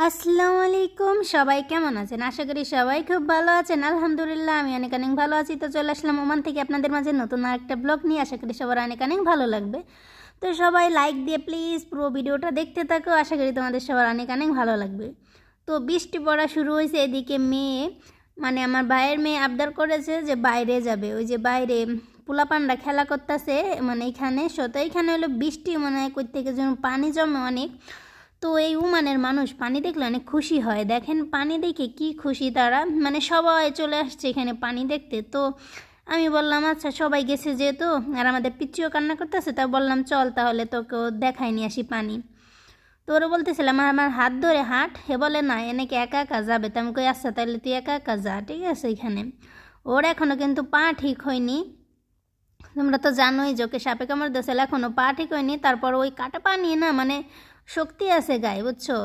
আসসালামু আলাইকুম, সবাই কেমন আছেন? আশা করি সবাই খুব ভালো আছেন। আলহামদুলিল্লাহ আমি অনেক অনেক ভালো আছি। তো চলে আসলাম ওমান থেকে আপনাদের মাঝে নতুন একটা ব্লগ নিয়ে। আশা করি সবার অনেক অনেক ভালো লাগবে। তো সবাই লাইক দিয়ে প্লিজ পুরো ভিডিওটা দেখতে থাকো। আশা করি তোমাদের সবার অনেক অনেক ভালো লাগবে। তো বৃষ্টি পড়া শুরু হয়েছে। এদিকে মেয়ে আমার ভাইয়ের মেয়ে আবদার করেছে যে বাইরে যাবে। ওই যে বাইরে পোলাপানরা খেলা করতেছে এখানে এখানে হলো বৃষ্টি কই থেকে যেন পানি জমে অনেক। তো এই ওমানের মানুষ পানি দেখলে অনেক খুশি হয়। দেখেন পানি দেখে কি খুশি তারা, সবাই চলে আসছে এখানে পানি দেখতে। তো আমি বললাম আচ্ছা সবাই গেছে যেহেতু, আর আমাদের পিচ্চিও কান্না করতেছে, তা বললাম চল তাহলে তোকেও দেখাই নিয়ে আসি পানি। তো ওরা বলতেছিলাম আমার হাত ধরে হাঁট, হে বলে না এনেকে একা একা যাবে। তো আমি কই আচ্ছা তাহলে তুই একা একা যা, ঠিক আছে। এখানে ওর এখনও কিন্তু পা ঠিক হয়নি। তোমরা তো জানোই যে ওকে সাপে কামড় দিয়েছিল, এখনও পা ঠিক হয়নি। তারপর ওই কাটা পা নিয়ে শক্তি আছে গায়ে, বুঝছো।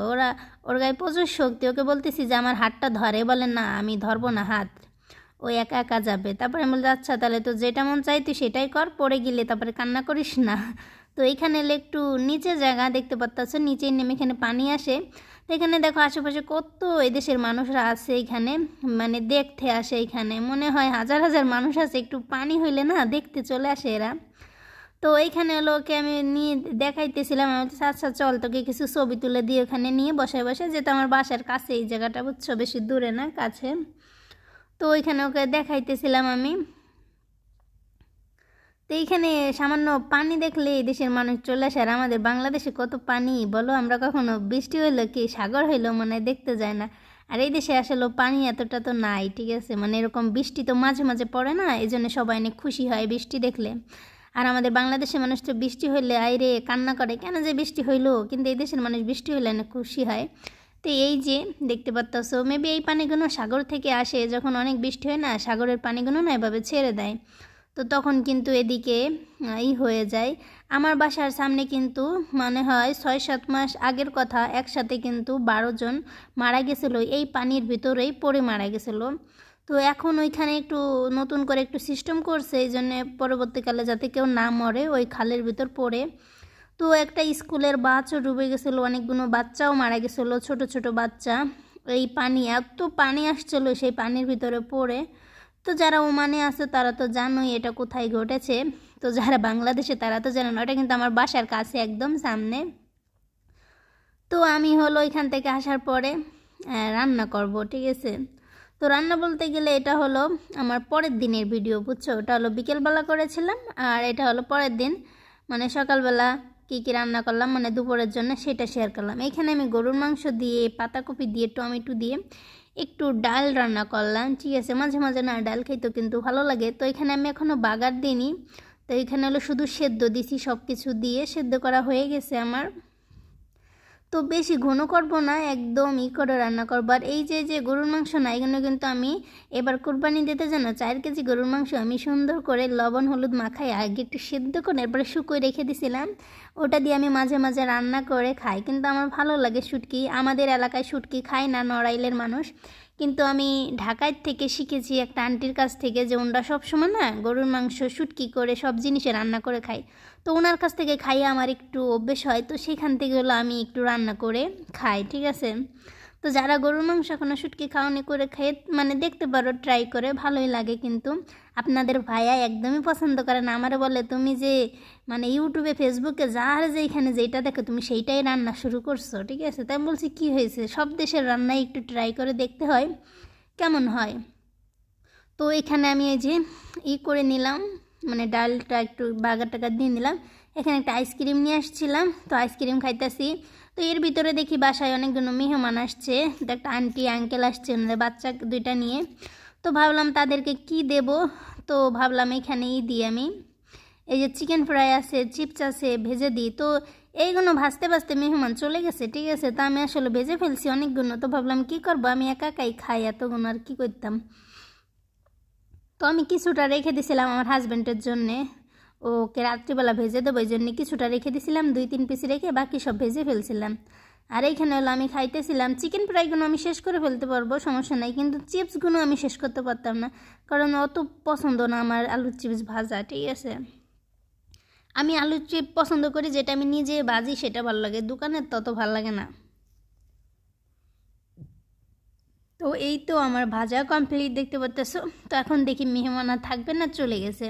ওর গায়ে প্রচুর শক্তি। ওকে বলতেছি যে আমার হাতটা ধরে, বলে না আমি ধরবো না হাত, ওই একা একা যাবে। তারপরে আমি বলছি আচ্ছা তাহলে তো যেটা মন চাই তুই সেটাই কর, পড়ে গেলে তারপরে কান্না করিস না। তো এইখানে এলে একটু নিচে জায়গা দেখতে পাচ্ছ, নিচে নেমে এখানে পানি আসে। তো এখানে দেখো আশেপাশে কত এদেশের মানুষরা আছে এখানে, দেখতে আসে। এখানে মনে হয় হাজার হাজার মানুষ আছে, একটু পানি হইলে না দেখতে চলে আসে এরা। তো এইখানে হলো ওকে আমি নিয়ে দেখাইতেছিলাম। আমি বলছি আচ্ছা চল তোকে কিছু ছবি তুলে দিয়ে ওখানে নিয়ে বসে বসে, যেটা আমার বাসার কাছে এই জায়গাটা, বুঝছো, বেশি দূরে না, কাছে। তো ওইখানে ওকে দেখাইতেছিলাম আমি। তো এইখানে সামান্য পানি দেখলে এই দেশের মানুষ চলে আসে। আর আমাদের বাংলাদেশে কত পানি বলো, আমরা কখনো বৃষ্টি হইলো কি সাগর হইলো দেখতে যায় না। আর এই দেশে আসলে পানি এতটা তো নাই, ঠিক আছে। এরকম বৃষ্টি তো মাঝে মাঝে পড়ে না, এই জন্য সবাই অনেক খুশি হয় বৃষ্টি দেখলে। আর আমাদের বাংলাদেশের মানুষ তো বৃষ্টি হইলে আইরে কান্না করে, কেন যে বৃষ্টি হইলো, কিন্তু এই দেশের মানুষ বৃষ্টি হইলে অনেক খুশি হয়। তো এই যে দেখতে পাচ্ছ মেবি এই পানিগুলো সাগর থেকে আসে, যখন অনেক বৃষ্টি হয় না সাগরের পানিগুলো না এভাবে ছেড়ে দেয়। তো তখন কিন্তু এদিকে হয়ে যায়। আমার বাসার সামনে কিন্তু মনে হয় 6-7 মাস আগের কথা, একসাথে কিন্তু 12 জন মারা গেছিলো এই পানির ভিতরেই পড়ে মারা গেছিলো। তো এখন ওইখানে একটু নতুন করে একটু সিস্টেম করছে, এই জন্যে পরবর্তীকালে যাতে কেউ না মরে ওই খালের ভিতর পড়ে। তো একটা স্কুলের বাসও ডুবে গেছিলো, অনেকগুলো বাচ্চাও মারা গেছিলো, ছোট ছোট বাচ্চা। এই পানি এত পানি আসছিলো সেই পানির ভিতরে পড়ে। তো যারা ওমানে আছে তারা তো জানোই এটা কোথায় ঘটেছে। তো যারা বাংলাদেশে তারা তো জানো না, এটা কিন্তু আমার বাসার কাছে একদম সামনে। তো আমি হলো এখান থেকে আসার পরে রান্না করব, ঠিক আছে। তো রান্না বলতে গেলে এটা হলো আমার পরের দিনের ভিডিও, বুঝছো। ওটা হলো বিকেলবেলা করেছিলাম, আর এটা হলো পরের দিন, সকালবেলা কী কী রান্না করলাম দুপুরের জন্য সেটা শেয়ার করলাম। এখানে আমি গরুর মাংস দিয়ে, পাতাকপি দিয়ে, টমেটো দিয়ে একটু ডাল রান্না করলাম, ঠিক আছে। মাঝে মাঝে না ডাল খেতে কিন্তু ভালো লাগে। তো এখানে আমি এখনও বাগার দিইনি। তো এখানে হলো শুধু সেদ্ধ দিছি, সব কিছু দিয়ে সেদ্ধ করা হয়ে গেছে আমার। তো বেশি ঘন করব না, একদম করে রান্না করবো। আর এই যে গরুর মাংস না, এগুলো কিন্তু আমি এবার কোরবানি দিতে জানো 4 কেজি গরুর মাংস আমি সুন্দর করে লবণ হলুদ মাখাই আগে একটু সেদ্ধ করে এরপরে শুকিয়ে রেখে দিছিলাম। ওটা দিয়ে আমি মাঝে মাঝে রান্না করে খাই, কিন্তু আমার ভালো লাগে শুটকি। আমাদের এলাকায় শুটকি খায় না নড়াইলের মানুষ, কিন্তু আমি ঢাকায় থেকে শিখেছি একটা আন্টির কাছ থেকে, যে ওনারা সবসময় না গরুর মাংস শুটকি করে সব জিনিসে রান্না করে খায়। তো ওনার কাছ থেকে খাইয়ে আমার একটু অভ্যেস হয়, তো সেখান থেকে হলো আমি একটু রান্না করে খাই, ঠিক আছে। তো যারা গরুর মাংস এখনও শুটকি খাওয়ানি করে খেয়ে দেখতে পারো, ট্রাই করে, ভালোই লাগে। কিন্তু আপনাদের ভাইয়া একদমই পছন্দ করে না, আমারে বলে তুমি যে ইউটিউবে ফেসবুকে যার যে এখানে যেটা দেখো তুমি সেইটাই রান্না শুরু করছো, ঠিক আছে। তাই বলছি কি হয়েছে, সব দেশের রান্নাই একটু ট্রাই করে দেখতে হয় কেমন হয়। তো এখানে আমি এই যে করে নিলাম, ডালটা একটু বাগার টাকা দিয়ে নিলাম। এখানে একটা আইসক্রিম নিয়ে আসছিলাম, তো আইসক্রিম খাইতেছি। তো এর ভিতরে দেখি বাসায় অনেকগুলো মেহমান আসছে, একটা আন্টি আঙ্কেল আসছে ওনাদের বাচ্চা 2টা নিয়ে। তো ভাবলাম তাদেরকে কি দেব, তো ভাবলাম এখানেই দিই আমি। এই যে চিকেন ফ্রাই আছে, চিপস আছে, ভেজে দিই। তো এইগুলো ভাজতে ভাজতে মেহমান চলে গেছে, ঠিক আছে। তো আমি আসলে ভেজে ফেলছি অনেকগুলো। তো ভাবলাম কি করবো, আমি একা একাই খাই এতগুলো, আর কি করতাম। তো আমি কিছুটা রেখে দিছিলাম আমার হাজব্যান্ডের জন্যে, ওকে রাত্রিবেলা ভেজে দেবো, এই জন্য কিছুটা রেখে দিছিলাম, 2-3 পিস রেখে বাকি সব ভেজে ফেলছিলাম। আর এইখানে হলো আমি খাইতেছিলাম। চিকেন ফ্রাইগুলো আমি শেষ করে ফেলতে পারবো, সমস্যা নাই, কিন্তু চিপসগুলো আমি শেষ করতে পারতাম না, কারণ অত পছন্দ না আমার আলুর চিপস ভাজা, ঠিক আছে। আমি আলুর চিপস পছন্দ করি যেটা আমি নিজে ভাজি, সেটা ভালো লাগে, দোকানের তত ভালো লাগে না। তো এই তো আমার ভাজা কমপ্লিট দেখতে পাচ্তেছো। তো এখন দেখি মেহমান আর থাকবে না, চলে গেছে।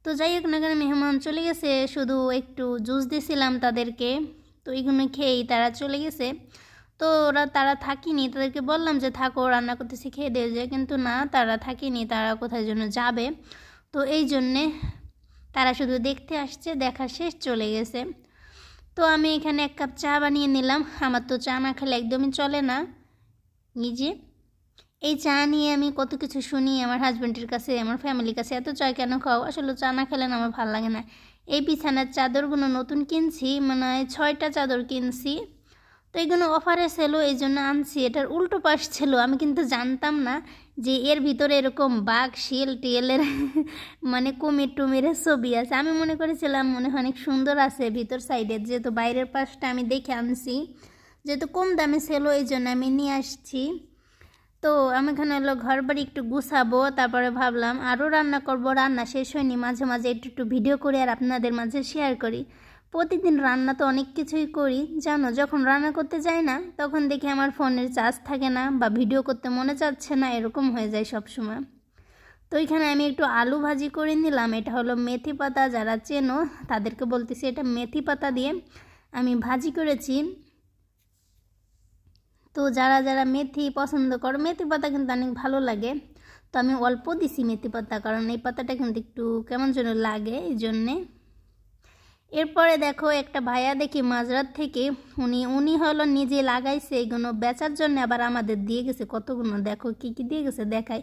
তো যাই হোক না কেন, মেহমান চলে গেছে, শুধু একটু জুস দিয়েছিলাম তাদেরকে, তো এইগুলো খেয়েই তারা চলে গেছে। তো তারা থাকিনি, তাদেরকে বললাম যে থাকো, রান্না করতেছি খেয়ে দিয়ে যায়, কিন্তু না, তারা থাকিনি, তারা কোথায় জন্য যাবে। তো এই জন্যে তারা শুধু দেখতে আসছে, দেখা শেষ চলে গেছে। তো আমি এখানে 1 কাপ চা বানিয়ে নিলাম। আমার তো চা না খেলে একদমই চলে না। এই যে এই চা নিয়ে আমি কত কিছু শুনি আমার হাজব্যান্ডের কাছে, আমার ফ্যামিলির কাছে, এত চা কেন খাও? আসলে চা না খেলে না আমার ভালো লাগে না। এই বিছানার চাদরগুলো নতুন কিনছি, মানে 6টা চাদর কিনছি। তো এইগুলো অফারে ছিল, এই জন্য আনছি। এটার উল্টো পাশ ছিল, আমি কিন্তু জানতাম না যে এর ভিতরে এরকম বাঘ শিয়াল টিয়ালের মানে কুমির টুমিরের ছবি আছে। আমি মনে করেছিলাম মনে হয় অনেক সুন্দর আছে ভিতর সাইডে, যেহেতু বাইরের পাশটা আমি দেখে আনছি, যেহেতু কম দামে ছিল এই জন্য আমি নিয়ে আসছি। তো আমি এখানে হলো ঘর বাড়ি একটু গুছাবো, তারপরে ভাবলাম আরও রান্না করব। রান্না শেষ হয়নি, মাঝে মাঝে একটু একটু ভিডিও করি আর আপনাদের মাঝে শেয়ার করি। প্রতিদিন রান্না তো অনেক কিছুই করি জানো, যখন রান্না করতে যাই না তখন দেখি আমার ফোনের চার্জ থাকে না বা ভিডিও করতে মনে চাচ্ছে না, এরকম হয়ে যায় সব সময়। তো এখানে আমি একটু আলু ভাজি করে নিলাম। এটা হলো মেথি পাতা, যারা চেনো তাদেরকে বলতেছি, এটা মেথি পাতা দিয়ে আমি ভাজি করেছি। তো যারা যারা মেথি পছন্দ করো, মেথি পাতা কিন্তু অনেক ভালো লাগে। তো আমি অল্প দিছি মেথি পাতা, কারণ এই পাতাটা কিন্তু একটু কেমন যেন লাগে, এই জন্যে। এরপরে দেখো একটা ভাইয়া দেখি মাঝরাত থেকে উনি হলো নিজে লাগাইছে এইগুলো বেচার জন্য, আবার আমাদের দিয়ে গেছে কতগুলো। দেখো কি কি দিয়ে গেছে দেখাই,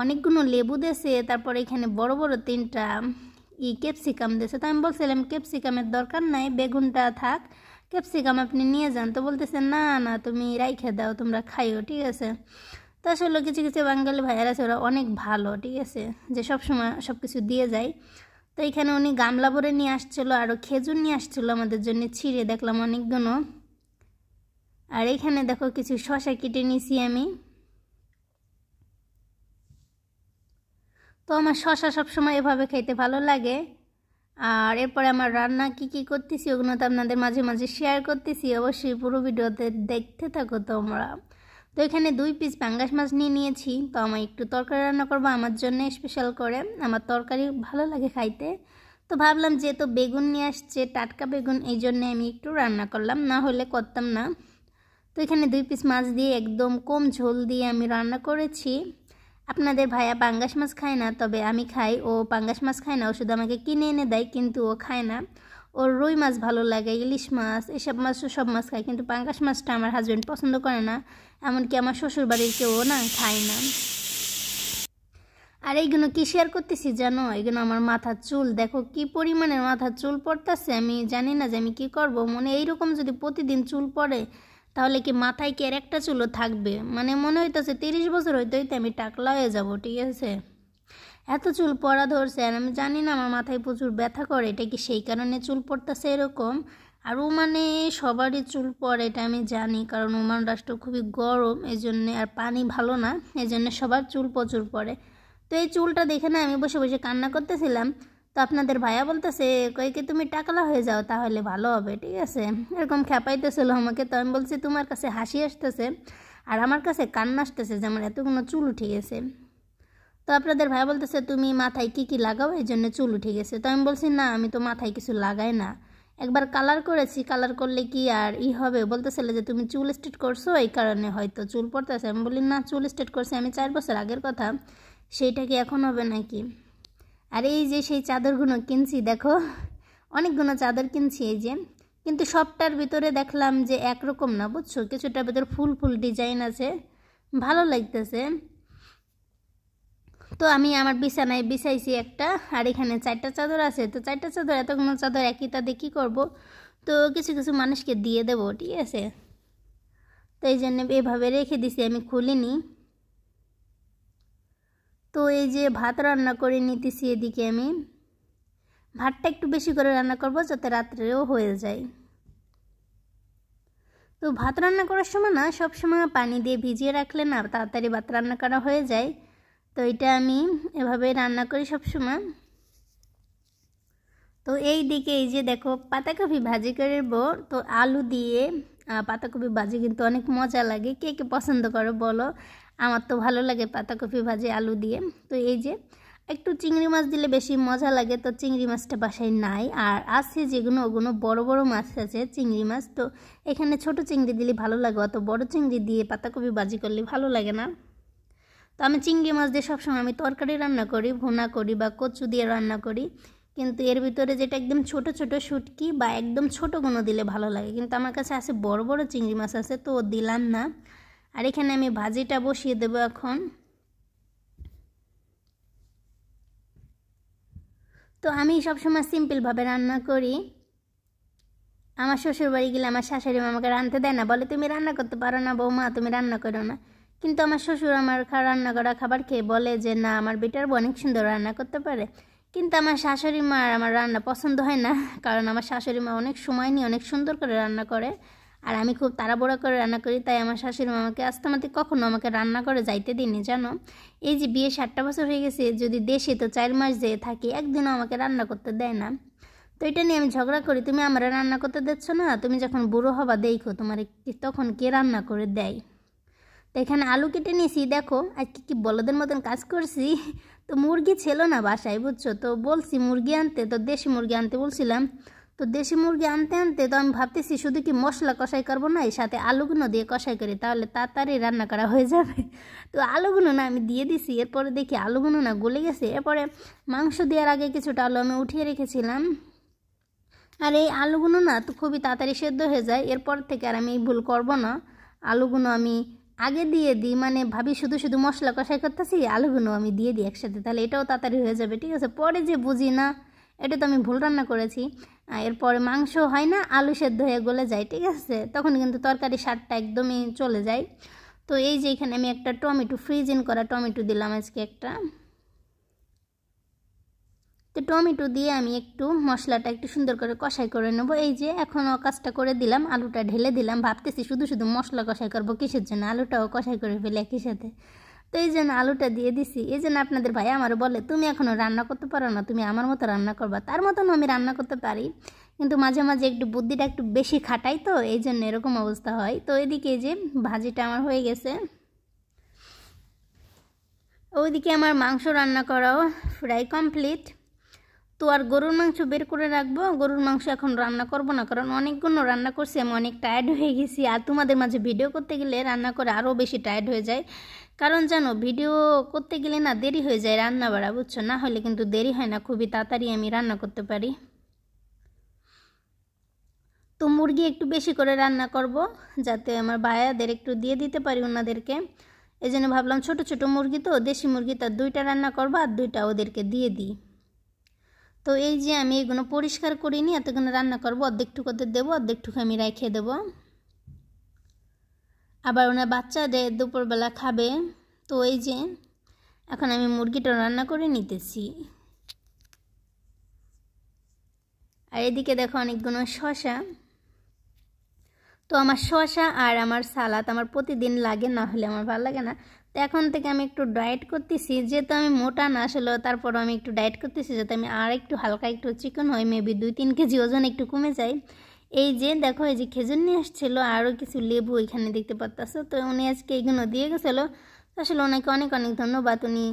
অনেকগুলো লেবু দিয়েছে, তারপরে এখানে বড় বড় 3টা ক্যাপসিকাম দিয়েছে। তো আমি বলছিলাম ক্যাপসিকামের দরকার নাই, বেগুনটা থাক, ক্যাপসিকাম আপনি নিয়ে যান। তো বলতেছে না না, তুমি রাইখে দাও, তোমরা খাইও, ঠিক আছে। তো আসলে কিছু কিছু বাঙালি ভাইয়ারা আছে, ওরা অনেক ভালো, ঠিক আছে, যে সব সময় সব কিছু দিয়ে যায়। তো এখানে উনি গামলা ভরে নিয়ে আসছিলো, আরও খেজুর নিয়ে আসছিলো আমাদের জন্য, ছিঁড়ে দেখলাম অনেকগুলো। আর এখানে দেখো কিছু শসা কেটে নিছি আমি। তো আমার শসা সবসময় এভাবে খেতে ভালো লাগে। আর এরপরে আমার রান্না কি কি করতেছি ওগুলো তো আপনাদের মাঝে মাঝে শেয়ার করতেছি, অবশ্যই পুরো ভিডিওতে দেখতে থাকো তোমরা। তো এখানে 2 পিস পাঙ্গাস মাছ নিয়ে নিয়েছি। তো আমি একটু তরকারি রান্না করবো আমার জন্য স্পেশাল করে, আমার তরকারি ভালো লাগে খাইতে। তো ভাবলাম যেহেতু বেগুন নিয়ে আসছে, টাটকা বেগুন, এই জন্যে আমি একটু রান্না করলাম, না হলে করতাম না। তো এখানে 2 পিস মাছ দিয়ে একদম কম ঝোল দিয়ে আমি রান্না করেছি। আপনাদের ভাইয়া পাঙ্গাস মাছ খায় না, তবে আমি খাই। ও পাঙ্গাস মাছ খায় না, ও শুধু আমাকে কিনে এনে দেয়, কিন্তু ও খায় না। ওর রুই মাছ ভালো লাগে, ইলিশ মাছ, এসব মাছ সব মাছ খায়, কিন্তু পাঙ্গাস মাছটা আমার হাজব্যান্ড পছন্দ করে না, এমনকি আমার শ্বশুর বাড়ির কেউ না খায় না। আর এইগুলো কি শেয়ার করতেছি জানো, এইগুলো আমার মাথার চুল, দেখো কি পরিমাণের মাথার চুল পড়তেছে। আমি জানি না যে আমি কি করব, মনে এইরকম যদি প্রতিদিন চুল পড়ে তাহলে কি মাথায় কি আর একটা চুলও থাকবে? মানে মনে হইতেছে 30 বছর হইতে হইতে আমি টাকলা হয়ে যাব, ঠিক আছে, এত চুল পড়া ধরছে। আর আমি জানি না আমার মাথায় প্রচুর ব্যথা করে, এটা কি সেই কারণে চুল পড়তেছে এরকম? আর ও মানে সবারই চুল পড়ে এটা আমি জানি, কারণ ওমান রাষ্ট্র খুবই গরম, এই জন্যে, আর পানি ভালো না, এই জন্য সবার চুল প্রচুর পড়ে। তো এই চুলটা দেখে না আমি বসে বসে কান্না করতেছিলাম। তো আপনাদের ভাইয়া বলতেছে কয়েকে তুমি টাকলা হয়ে যাও তাহলে ভালো হবে, ঠিক আছে, এরকম খেপাইতেছিল আমাকে। তো আমি বলছি তোমার কাছে হাসি আসতেছে আর আমার কাছে কান্না আসতেছে যে আমার এতগুলো চুল উঠে গেছে। তো আপনাদের ভাইয়া বলতেছে তুমি মাথায় কি কি লাগাও এই জন্য চুল উঠে গেছে। তো আমি বলছি না, আমি তো মাথায় কিছু লাগাই না, একবার কালার করেছি, কালার করলে কি আর হবে? বলতেছিল যে তুমি চুল স্ট্রেট করছো এই কারণে হয়তো চুল পড়তেছে। আমি বলি না, চুল স্ট্রেট করছি আমি 4 বছর আগের কথা, সেইটা কি এখন হবে নাকি? আর এই যে সেই চাদরগুলো কিনছি, দেখো অনেকগুলো চাদর কিনছি এই যে, কিন্তু সবটার ভিতরে দেখলাম যে একরকম না, বুঝছো, কিছুটার ভিতরে ফুল ফুল ডিজাইন আছে, ভালো লাগতেছে। তো আমি আমার বিছানায় বিছাইছি একটা, আর এখানে 4টা চাদর আছে। তো 4টা চাদর, এতগুলো চাদর একই তাতে কী করবো? তো কিছু কিছু মানুষকে দিয়ে দেবো, ঠিক আছে। তো এই জন্য এভাবে রেখে দিছি, আমি খুলিনি। তো এই যে ভাত রান্না করে নিতেছি এদিকে, আমি ভাতটা একটু বেশি করে রান্না করব যাতে রাত্রেও হয়ে যায়। তো ভাত রান্না করার সময় না সব সময় পানি দিয়ে ভিজিয়ে রাখলে না তাড়াতাড়ি ভাত রান্না করা হয়ে যায়। তো এটা আমি এভাবে রান্না করি সব সময়। তো এই দিকে এই যে দেখো পাতাকপি ভাজি করব, তো আলু দিয়ে পাতাকপি ভাজি কিন্তু অনেক মজা লাগে। কে কে পছন্দ করো বলো। আমার তো ভালো লাগে পাতাকপি ভাজি আলু দিয়ে। তো এই যে একটু চিংড়ি মাছ দিলে বেশি মজা লাগে, তো চিংড়ি মাছটা বাসায় নাই, আর আছে যেগুলো ওগুলো বড় বড় মাছ আছে চিংড়ি মাছ, তো এখানে ছোট চিংড়ি দিলে ভালো লাগে, অত বড় চিংড়ি দিয়ে পাতাকপি ভাজি করলে ভালো লাগে না। তো আমি চিংড়ি মাছ দিয়ে সবসময় আমি তরকারি রান্না করি, ভুনা করি বা কচু দিয়ে রান্না করি, কিন্তু এর ভিতরে যেটা একদম ছোট ছোট শুটকি বা একদম ছোটোগুলো দিলে ভালো লাগে, কিন্তু আমার কাছে আছে বড় বড় চিংড়ি মাছ আছে, তো দিলাম না। আর এখানে আমি ভাজিটা বসিয়ে দেবো এখন। তো আমি সবসময় সিম্পলভাবে রান্না করি। আমার শ্বশুরবাড়ি গেলে আমার শাশুড়ি মা আমাকে রাঁধতে দেয় না, বলে তুমি রান্না করতে পারো না বৌমা, তুমি রান্না করো না। কিন্তু আমার শ্বশুর আমার রান্না করা খাবার খেয়ে বলে যে না আমার বেটার বউ অনেক সুন্দর রান্না করতে পারে। কিন্তু আমার শাশুড়ি মা আর আমার রান্না পছন্দ হয় না, কারণ আমার শাশুড়ি মা অনেক সময় নিয়ে অনেক সুন্দর করে রান্না করে, আর আমি খুব তাড়াহুড়া করে রান্না করি, তাই আমার শাশুড়ি মা আমাকে আস্তামাতি কখনো আমাকে রান্না করে যাইতে দিইনি জানো। এই যে বিয়ে 7টা বছর হয়ে গেছে, যদি দেশে তো 4 মাস যেয়ে থাকি, একদিনও আমাকে রান্না করতে দেয় না। তো এটা নিয়ে আমি ঝগড়া করি, তুমি আমার রান্না করতে দিচ্ছ না, তুমি যখন বুড়ো হবা দেখো তোমার তখন কে রান্না করে দেয়। তো এখানে আলু কেটে নিয়েছি, দেখো আজকে কি বলদের মতন কাজ করছি। তো মুরগি ছিল না বাসায় বুঝছো, তো বলছি মুরগি আনতে, তো দেশি মুরগি আনতে বলছিলাম, তো দেশি মুরগি আনতে আনতে তো আমি ভাবতেছি শুধু কি মশলা কষাই করবো না, এর সাথে আলুগুলো দিয়ে কষাই করি, তাহলে তাড়াতাড়ি রান্না করা হয়ে যাবে। তো আলুগুলো না আমি দিয়ে দিছি, এরপরে দেখি আলুগুলো না গলে গেছে। এরপরে মাংস দেওয়ার আগে কিছুটা আলু আমি উঠিয়ে রেখেছিলাম, আর এই আলুগুলো না তো খুবই তাড়াতাড়ি সেদ্ধ হয়ে যায়। এরপর থেকে আর আমি এই ভুল করবো না, আলুগুলো আমি আগে দিয়ে দিই, মানে ভাবি শুধু শুধু মশলা কষাই করতেছি, আলুগুলো আমি দিয়ে দিই একসাথে, তাহলে এটাও তাড়াতাড়ি হয়ে যাবে, ঠিক আছে। পরে যে বুঝি না এটা তো আমি ভুল রান্না করেছি, এরপরে মাংস হয় না, আলু সেদ্ধ হয়ে গলে যায়, ঠিক আছে, তখন কিন্তু তরকারি স্বাদটা একদমই চলে যায়। তো এই যে এখানে আমি একটা টমেটো, ফ্রিজিং করা টমেটো দিলাম আজকে একটা। তো টমেটো দিয়ে আমি একটু মশলাটা একটু সুন্দর করে কষাই করে নেব। এই যে এখনও কাজটা করে দিলাম, আলুটা ঢেলে দিলাম, ভাবতেছি শুধু শুধু মশলা কষাই করবো কিসের জন্য, আলুটাও কষাই করে ফেলে একই সাথে। তো এই জন্য আলুটা দিয়ে দিছি। এই জন্য আপনাদের ভাই আমারও বলে তুমি এখনও রান্না করতে পারো না, তুমি আমার মতো রান্না করবা, তার মতন আমি রান্না করতে পারি, কিন্তু মাঝে মাঝে একটু বুদ্ধিটা একটু বেশি খাটাই, তো এই জন্য এরকম অবস্থা হয়। তো এদিকে যে ভাজিটা আমার হয়ে গেছে, ওইদিকে আমার মাংস রান্না করাও প্রায় কমপ্লিট। তো আর গরুর মাংস বের করে রাখবো, গরুর মাংস এখন রান্না করব না, কারণ অনেকগুলো রান্না করছি, আমি অনেক টায়ার্ড হয়ে গেছি, আর তোমাদের মাঝে ভিডিও করতে গেলে রান্না করে আরও বেশি টায়ার্ড হয়ে যায়, কারণ জানো ভিডিও করতে গেলে না দেরি হয়ে যায় রান্না বাড়া, বুঝছো, না হলে কিন্তু দেরি হয় না, খুবই তাড়াতাড়ি আমি রান্না করতে পারি। তো মুরগি একটু বেশি করে রান্না করব, যাতে আমার ভাইয়াদের একটু দিয়ে দিতে পারি ওনাদেরকে, এই জন্য ভাবলাম ছোটো ছোটো মুরগি তো, দেশি মুরগি, তার 2টা রান্না করবো আর 2টা ওদেরকে দিয়ে দিই। তো এই যে আমি এগুলো পরিষ্কার করিনি, এতগুলো রান্না করবো, অর্ধেকটুকু ওদের দেবো, অর্ধেকটুকু আমি রেখে দেবো, আবার ওনার বাচ্চাদের দুপুরবেলা খাবে। তো এই যে এখন আমি মুরগিটা রান্না করে নিতেছি। আর এদিকে দেখো অনেকগুলো শসা, তো আমার শসা আর আমার সালাদ আমার প্রতিদিন লাগে, না হলে আমার ভালো লাগে না। তো এখন থেকে আমি একটু ডায়েট করতেছি, যেহেতু আমি মোটা না আসলে, তারপরও আমি একটু ডায়েট করতেছি যাতে আমি আর একটু হালকা একটু চিকন হই, মেবি 2-3 কেজি ওজন একটু কমে যায়। এই যে দেখো এই যে খেজুর নিয়ে আসছিলো, আরও কিছু লেবু এখানে দেখতে পাচ্ছ, তো উনি আজকে এইগুলো দিয়ে গেছিলো, আসলে ওনাকে অনেক অনেক ধন্যবাদ, উনি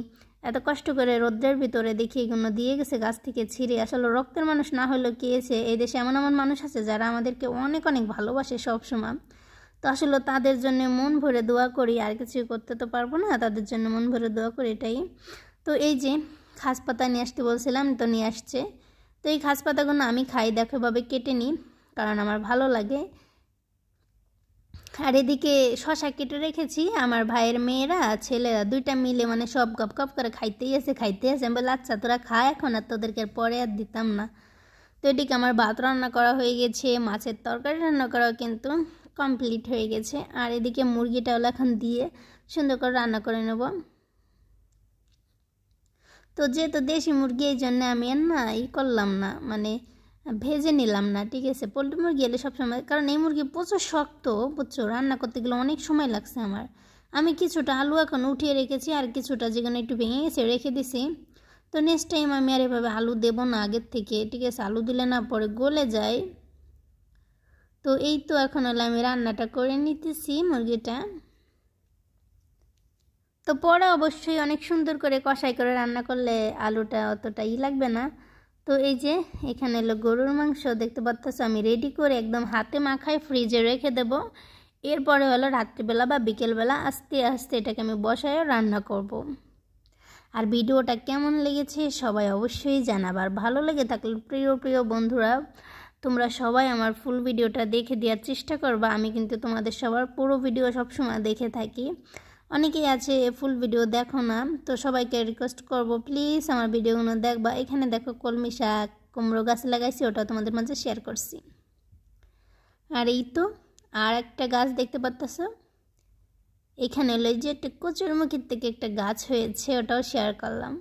এত কষ্ট করে রোদ্রের ভিতরে দেখি এগুলো দিয়ে গেছে গাছ থেকে ছিঁড়ে। আসলে রক্তের মানুষ না হলেও কি আছে, এই দেশে এমন এমন মানুষ আছে যারা আমাদেরকে অনেক অনেক ভালোবাসে সবসময়, তো আসলে তাদের জন্য মন ভরে দোয়া করি, আর কিছু করতে তো পারবো না, তাদের জন্য মন ভরে দোয়া করি এটাই। তো এই যে ঘাস পাতা নিয়ে আসতে বলছিলাম, তো নিয়ে আসছে। তো এই ঘাস পাতাগুলো আমি খাই, দেখো এভাবে কেটে নিই, কারণ আমার ভালো লাগে। আর এদিকে শশা কেটে রেখেছি, আমার ভাইয়ের মেয়েরা ছেলেরা 2টা মিলে মানে সব গপ গপ করে খাইতেই আছে আমি বলে আচ্ছা তোরা খা এখন, আর তোদেরকে পরে আর দিতাম না। তো এদিকে আমার ভাত রান্না করা হয়ে গেছে, মাছের তরকারি রান্না করা কিন্তু কমপ্লিট হয়ে গেছে, আর এদিকে মুরগিটা এখন দিয়ে সুন্দর করে রান্না করে নেব। তো যেহেতু দেশি মুরগি এই জন্য আমি না করলাম না, মানে ভেজে নিলাম না, ঠিক আছে। পোলট্রি মুরগি এলে সবসময়, কারণ এই মুরগি প্রচুর শক্ত বুঝছো, রান্না করতে গেলে অনেক সময় লাগছে আমার। আমি কিছুটা আলু এখন উঠিয়ে রেখেছি, আর কিছুটা যেখানে একটু ভেঙে গেছে রেখে দিছি। তো নেক্সট টাইম আমি আর এভাবে আলু দেবো না আগের থেকে, ঠিক আছে, আলু দিলে না পরে গলে যায়। তো এই তো এখন হলো আমি রান্নাটা করে নিতেছি মুরগিটা। তো পরে অবশ্যই অনেক সুন্দর করে কষাই করে রান্না করলে আলুটা অতটা লাগবে না। তো এই যে এখানে হলো গরুর মাংস দেখতে পাচ্ছ আমি রেডি করে একদম হাতে মাখায় ফ্রিজে রেখে দেব। এরপরে হলো রাত্রিবেলা বা বিকেলবেলা আস্তে আস্তে এটাকে আমি বসায় রান্না করব। আর ভিডিওটা কেমন লেগেছে সবাই অবশ্যই জানাবার, ভালো লেগে থাকলে প্রিয় প্রিয় বন্ধুরা তোমরা সবাই আমার ফুল ভিডিওটা দেখে দেওয়ার চেষ্টা করবা। আমি কিন্তু তোমাদের সবার পুরো ভিডিও সবসময় দেখে থাকি, অনেকেই আছে ফুল ভিডিও দেখো না, তো সবাইকে রিকোয়েস্ট করব প্লিজ আমার ভিডিওগুলো দেখবা। এখানে দেখো কলমি শাক কুমড়ো গাছ লাগাইছি, ওটা তোমাদের মাঝে শেয়ার করছি। আর এই তো আর একটা গাছ দেখতে পাচ্ছ, এখানে হলো যে একটা কচুরমুখীর থেকে একটা গাছ হয়েছে, ওটাও শেয়ার করলাম।